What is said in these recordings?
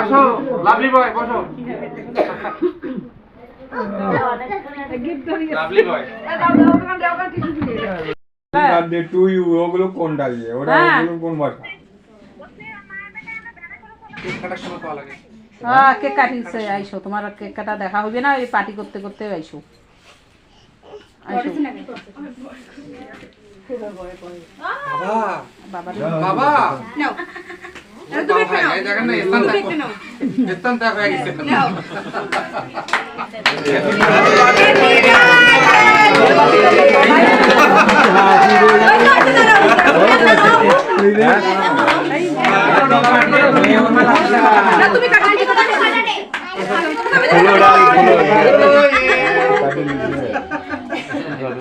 আসো লাভলি বয় বসো। Lovely boy to you ওগুলো কোনটা দিয়ে ওরা ওগুলো কোন ভাষা? কেক কাটার সময় পাওয়া লাগে। হ্যাঁ কেক কাটিছে আইসো, তোমার কেক কাটা দেখা হবে না, এই পার্টি করতে করতে আইসো। বাবা বাবা নাও তুমি একটা নাও, এই জায়গা না স্থান দেখো, স্থান ত্যাগ হয়ে গেছে। তুমি কাটা দিতে কাটা দে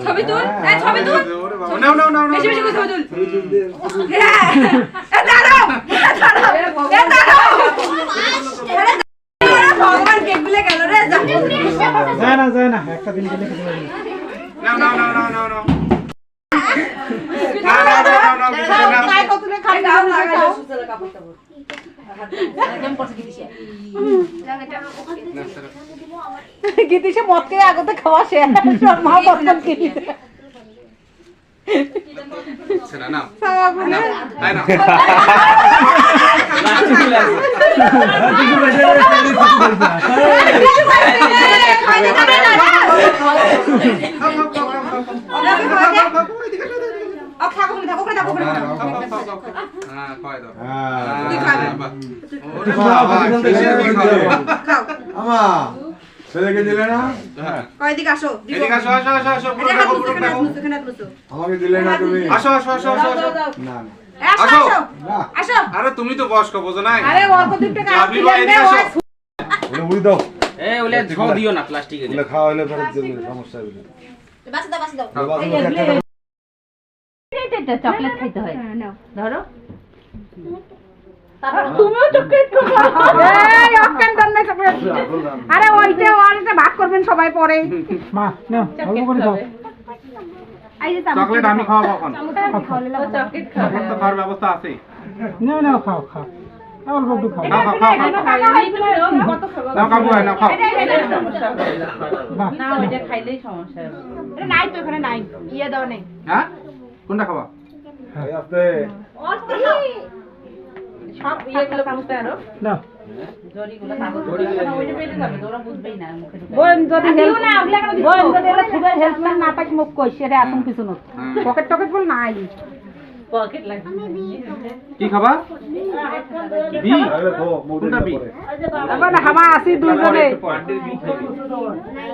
ছবি তুল, এই ছবি তুল, নাও নাও নাও বেশি বেশি করে ছবি তুল। এ দাঁড়াও, এ দাঁড়াও, ভগবান কেক গুলো গেল রে। যায় না একটা দিন গেলে খেতে পারি। নাও নাও নাও নাও নাও নাও কাই কতলে খাই দাও লাগাই সুসলে কাপড় কাপড় একদম পড়ছে কি দিছে গীতিশে মদ খেয়ে আগতে খাওয়া শেষ, মা বর্তমান কিনি সেটা নাও সাবা বলে তাই না ছেলেকে দিলে না? কয়দিকে আসো এদিকে আসো আসো আসো আসো পুরো দেখো পুরো দেখো আমাকে দিলে না তুমি? আসো আসো আসো আসো না না আসো আসো না আসো। আরে তুমি তো বয়স্ক বোঝো না। আরে অল্প দুটো কাজ লাভলি বয় এদিকে আসো। ওরে উড়ি দাও এ ওলে ছ দিও না প্লাস্টিকে ওগুলো খাওয়া হলে ফেরত দেবে, সমস্যা হবে না। বাসি দাও বাসি দাও। এটা চকলেট খাইতে হয়। নাও ধরো তুমিও চকলেট খাও। এই অক্কান দেন না চকলেট। আরে ওইটা ভাগ করবেন সবাই পরে। মা নাও অল্প করে দাও। এই যে চকলেট আমি খাওয়াবো এখন। চকলেট এখন তো খাওয়ার ব্যবস্থা আছে। নাও খাও অল্প একটু খাও। খাও খাও খাও নাও কাবু হয় না খাও। না ওইটা খাইলেই সমস্যা হবে। এটা নাই তো এখানে নাই ইয়ে দাও নাই। হ্যাঁ কোনটা খাবা? এই আস্তে অল্প খাও। সব ইয়েগুলো বুঝতে আরো নাও জড়িগুলো কাগজ ওইটা পেলে যাবে, ওরা বুঝবেই না মুখে ঢুকে। বোন যদি দিও না ওগুলা কেন দিও? বোন যদি এলা খুদের হেল্পম্যান না পাই মুখ কই সেটা আসুন কিছু না। পকেট টকেট বল নাই। পকেট লাগবে। কি খাবা? বি আরে তো মোটা কোনটা বি? করে আবার হামা আসি দুইজনে।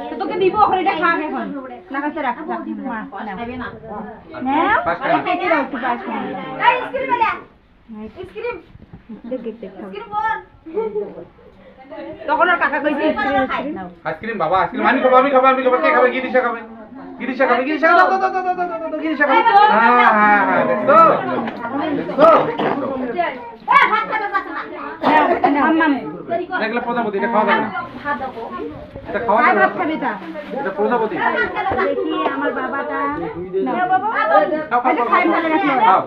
তো তোকে দিব ওখানে এটা খা এখন। না কাছে রাখ রাখ মা খাবে না। নাও আরে খেতে দাও একটু পাস করে। এই আইসক্রিম এলা আইসক্রিম দেখ আইসক্রিম বল। তখন আর কাকা কইছে আইসক্রিম নাও। আইসক্রিম বাবা আইসক্রিম আমি খাবো আমি খাবো আমি খাবো কে খাবে? গিরিশা খাবে গিরিশা খাবে গিরিশা দাও দাও দাও দাও দাও দাও গিরিশা খাবে। হ্যাঁ হ্যাঁ হ্যাঁ দেখো এ ভাত খাবে কাছে না। আম্মা দেখলে প্রজাপতি এটা খাওয়া যাবে না। ভাত দাও। এটা খাওয়া আর যাবে ভাত না। খাবে তা। এটা প্রজাপতি। দেখি আমার বাবাটা নাও বাবা খাও খাও এটা খাও খাই ভালো রাখলো। খাও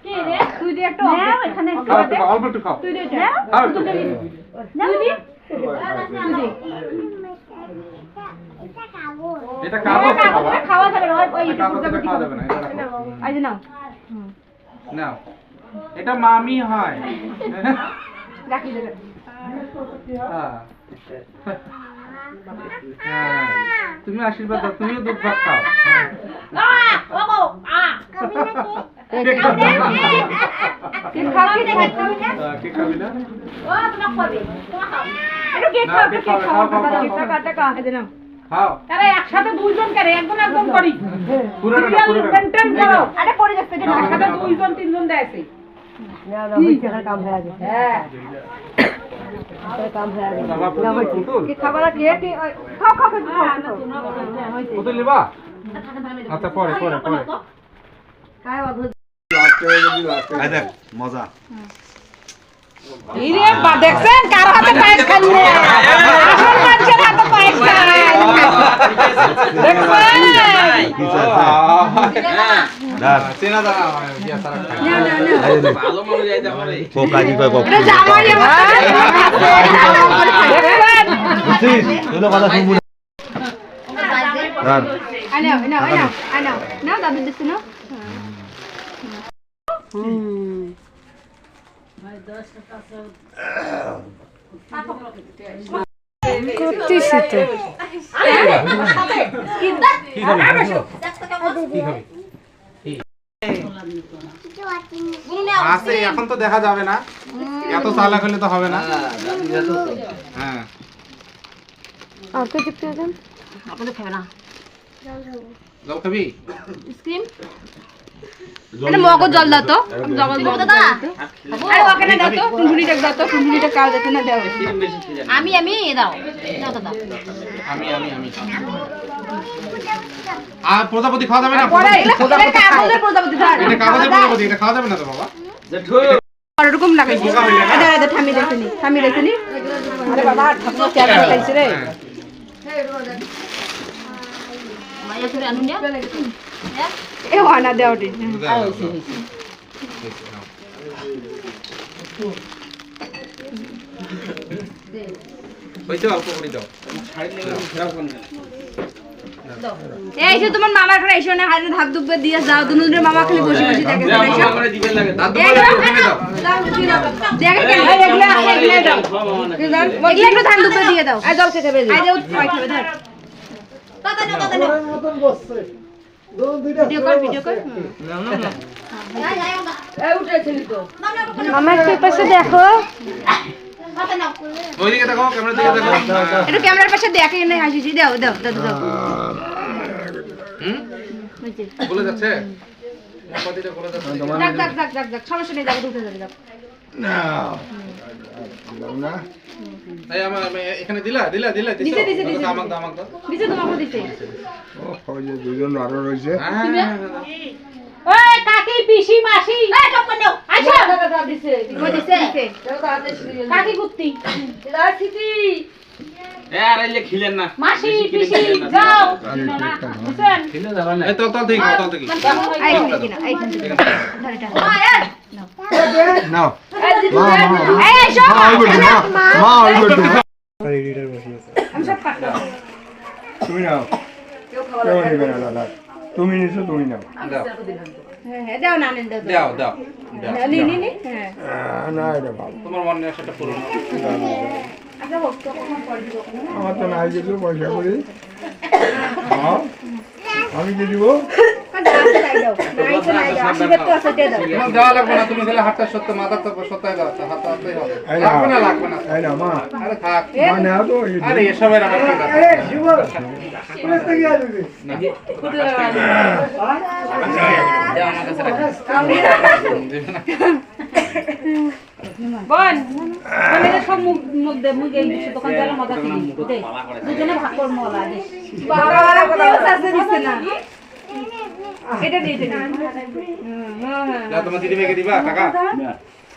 কি রে তুই যে একটা এখানে খাও একটু খাও, অল্প একটু খাও তুই দে খাও একটু। তুই দি এটা কাগজ তো বাবা। খাওয়া যাবে না ওই এটা কাগজ এটা খাওয়া যাবে না এটা রাখো। এই যে নাও নাও এটা মামি হয়। রাখি দেবে হ্যাঁ। হ্যাঁ। তুমি আশীর্বাদ দাও তুমিও দুধ ভাত খাও। ওগো কে খাবে? কি খাবি দেখে খাবি না কে খাবি না? ও তুমি খাবে তুমি খাও একটু কেক না, খাও কেক কেক খাও, খাও খাও, খাও, কেক খাও। কাটা কাটা এই যে নাও খাও আরে একসাথে দুইজন করে একজন একজন করি। পুরোটা না পুরোটা না। মেইনটেইন করো। আরে পড়ে যাচ্ছে এটা একসাথে দুইজন তিনজন দেয়ছে। হ্যাঁ বাবা পুতুল কি খাবার কি কি খাও খাও পুতুল নিবা? আচ্ছা পরে পরে পরে আই দেখ মজা ইরে বা দেখছেন কার হাতে পায়েস খাইলে আসল মানুষের হাতে পায়েস খায় চেনা জানা বিয়া সারা ভালো মানুষ যাইতে পারে এটা জামাই না দাদু দিচ্ছে না করতেছি তো আছে এখন তো দেখা যাবে না এত চালাক হলে তো হবে না হ্যাঁ আর তো দেখতে দেন আপনাদের খাবে না জল খাবি স্ক্রিম এটা মগজ জল দাও তো জগৎ দাদা আরে ওখানে দাও তো টুনটুনিটা দাও তো টুনটুনিটা কাল দিতে না দাও বেশি ছিলেন আমি দাও দাও দাদা আমি আর প্রজাপতি খাওয়া যাবে না এটা কাগজের প্রজাপতি ধর এটা কাগজের প্রজাপতি এটা খাওয়া যাবে না তো বাবা জেঠু আর এরকম লাগাইছি এটা থামি রেখেনি আরে বাবা ঠাকুর কেন খাইছে রে মায়া করে আনুন না এ ওয়ানা দাও দি হইছে অল্প করে দাও এই যে তোমার মামার ঘরে এসো না হাতে ধাপ দুপ দিয়ে যাও দুনুদের মামা খালি বসে বসে দেখে এসো আমরা দিবেন লাগে দাদু ভাই তুমি দাও দেখে কেন এগুলা দাও এগুলা একটু ধান দুপ দিয়ে দাও এই জল খেতে বেরি আই দাও খাই খাবে ধর মতন বসছে ভিডিও কর মামা একটু পাশে দেখো ওইদিকে দেখো ক্যামেরা দিকে দেখো একটু ক্যামেরার পাশে দেখে না হাসি দাও দাও দাদু দাও বলে যাচ্ছে প্রজাপতিটা বলে যাচ্ছে যাক সমস্যা নেই দাদু উঠে যাবে দাও এই আমার এখানে দিলা দিছে। আমাক দাও দিছে তোমাকে দিছে দুজন আরো রয়েছে ওই কাকি পিসি মাসি এই টপ করে নাও আচ্ছা দিছে দিছে কাকি কুত্তি এ আর এলে খিলেন না মাসি বেশি খিলেন পিসি না। যাও না বুঝছেন খিলে যাবেন না এই তল থেকে এইখানে কিনা এইখানে ধরে টান নাও এই এসো মা অল্প একটু আমি সব কাটবো তুমি নাও কেউ নেবে না দাদা তুমি নিছো তুমি নাও হ্যাঁ দাও না নেন দাও দাও নি হ্যাঁ না এটা ভালো তোমার মনে সেটা পুরো আচ্ছা হোক তো কখন পড়ে দিব আমার তো নাই কিছু পয়সা করি আমি কি দিব আশীর্বাদ তো আছে দাও তোমার দেওয়া লাগবে না তুমি গেলে হাতটা সত্য মাথা তো সত্যায় দাও হাতটা হাতটাই হবে লাগবে না এই না মা আরে থাক মা নাও তো আরে এসবের আমার কি দরকার দাও আমার কাছে রাখো বোন মানে সব মুখ দে মুখ এই দোকান চালা মজা কিনি দে দুজনে ভাগ কর মলা দে বাবা কেউ সাথে দিছে না এটা দিয়ে দে যা তোমার দিদি মেয়েকে দিবা টাকা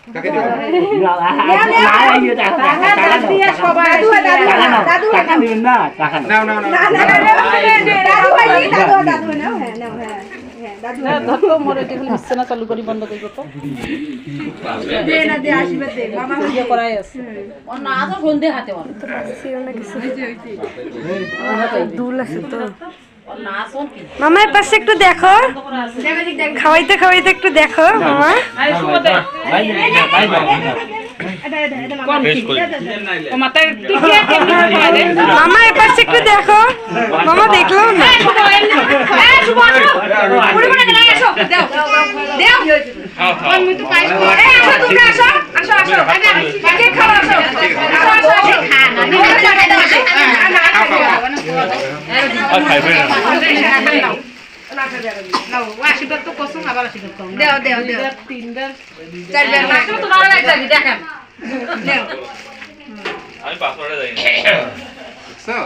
কাকে দিবা দিয়া সবাই দাদু নাও দাদু ভাই দাদু নাও হ্যাঁ নাও হ্যাঁ ধরো মোরে দেখুন বিছানা চালু করি বন্ধ করি তো দে না দে আশীর্বাদ দে মামা ইয়ে করাই আছে না তো ফোন দে হাতে বল দুল আছে তো মামার পাশে একটু দেখো খাওয়াইতে খাওয়াইতে একটু দেখো মামা মামা এর পাশে একটু দেখো মামা দেখলো না আশীর্বাদ তো কসম আবার আশীর্বাদ করো দেও দেও দেও তিনবার চারবার না তো ভালো লাগছে দেখেন দেও আমি পাসওয়ার্ডে যাই সো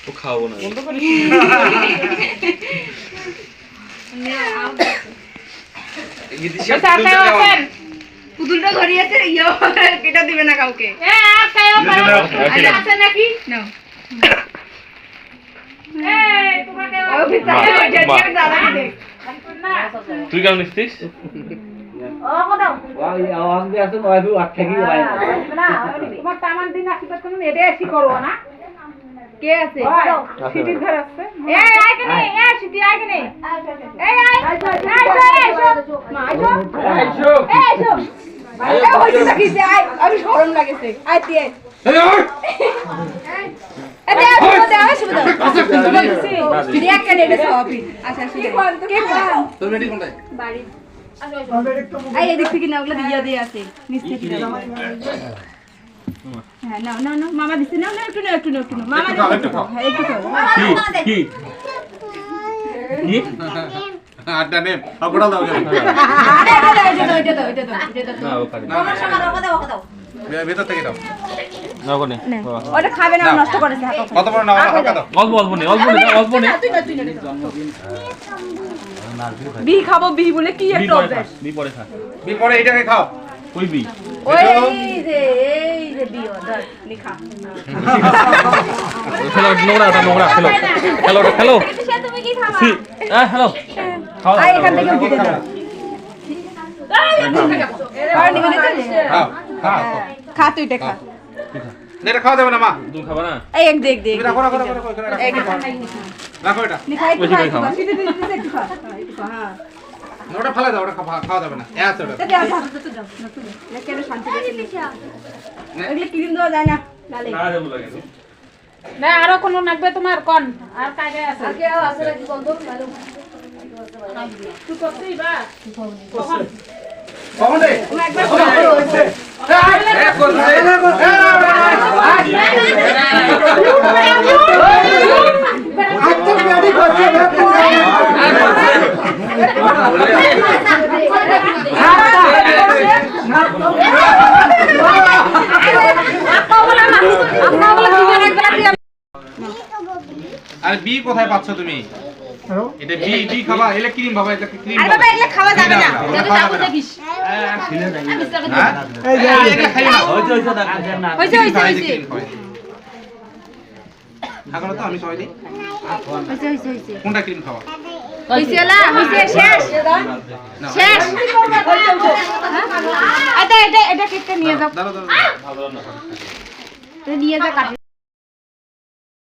ও খাবো না এই দিশা দুটো ধরিয়েছে ইয়ো এটা দিবে না কাউকে আছে নাকি নাও তুই কেমন নিচ্ছিস? তোমার তামান দিন আশীর্বাদ করুন এটা এসি করবো না কে আছে সিটির ঘর আছে এই আয় কেনে এই সিটি আয় কেনে এই আয় আইসো মা আইসো আইসো আইসো এই হইছে নাকি যে আয় আমি শরম লাগেছে আয় তুই আয় এই ওই এতে শুভ দাও সিটি এক কেনে এটা সবই আচ্ছা শুভ কে কোন তোর বেটি কোনটায়? বাড়ি এই এদিক থেকে না ওগুলো দিয়ে দিয়ে আছে নিচে থেকে হ্যাঁ নাও নাও নাও মামা দিছে নাও নাও একটু নাও একটু নাও একটু নাও মামা একটু খাও। হ্যাঁ একটু খাও কি আড্ডা নে আগড়া দাও এটা দাও না ওখানে ভেতর থেকে দাও। না ওখানে ওটা খাবে না নষ্ট করেছে হাত কত বড় নাও হালকা দাও। অল্প অল্প নেই অল্প নেই তুই না বি খাবো বি বলে কি একটা অভ্যাস বি পরে খা বি পরে এইটাকে খাও। ওই বি ওই এই যে বি অর্ডার লিখা খেলো নোংরা খেলো সে তুমি কি খাবা হ্যালো খাও আই এখান থেকে উঠে দাও আর নিবে নিতে খাও খাও। খা তুই এটা খা এটা খাওয়া যাবে না মা। তুমি খাবা না এই এক দেখ দেখ তুমি রাখো রাখো রাখো এখানে রাখো। এই রাখো এটা। লিখা একটু ওই যে খা খাও। সিটি দিতে একটু খা একটু খা হ্যাঁ ওটা ফেলে দাও, ওটা খাওয়া যাবে না। আছে ওটা। এটা দাও তো দাও না কেন শান্তি লিখা এগুলো ক্রিম দেওয়া যায় না লালে না দেবো লাগে না আরো কোন লাগবে তোমার কোন আর কাগে আছে আগে আছে নাকি বন্ধ ভালো তুই করতেই বা কখন রে? একবার আরে বি কোথায় পাচ্ছ তুমি? আরো এটা বি খাবা, এলে ক্রিম বাবা, এটা ক্রিম আর বাবা এগুলো খাওয়া যাবে না যদি যাবো দেখিস হ্যাঁ? এই যে এগুলো খাইও না। হইছে হইছে হইছে থাকো না তো, আমি সবাই দিই। হইছে হইছে হইছে কোনটা ক্রিম খাওয়া? হইছে না হইছে শেষ না। শেষ এটা কেকটা নিয়ে যাও দাঁড়াও দাঁড়াও। নিয়ে যা কাটি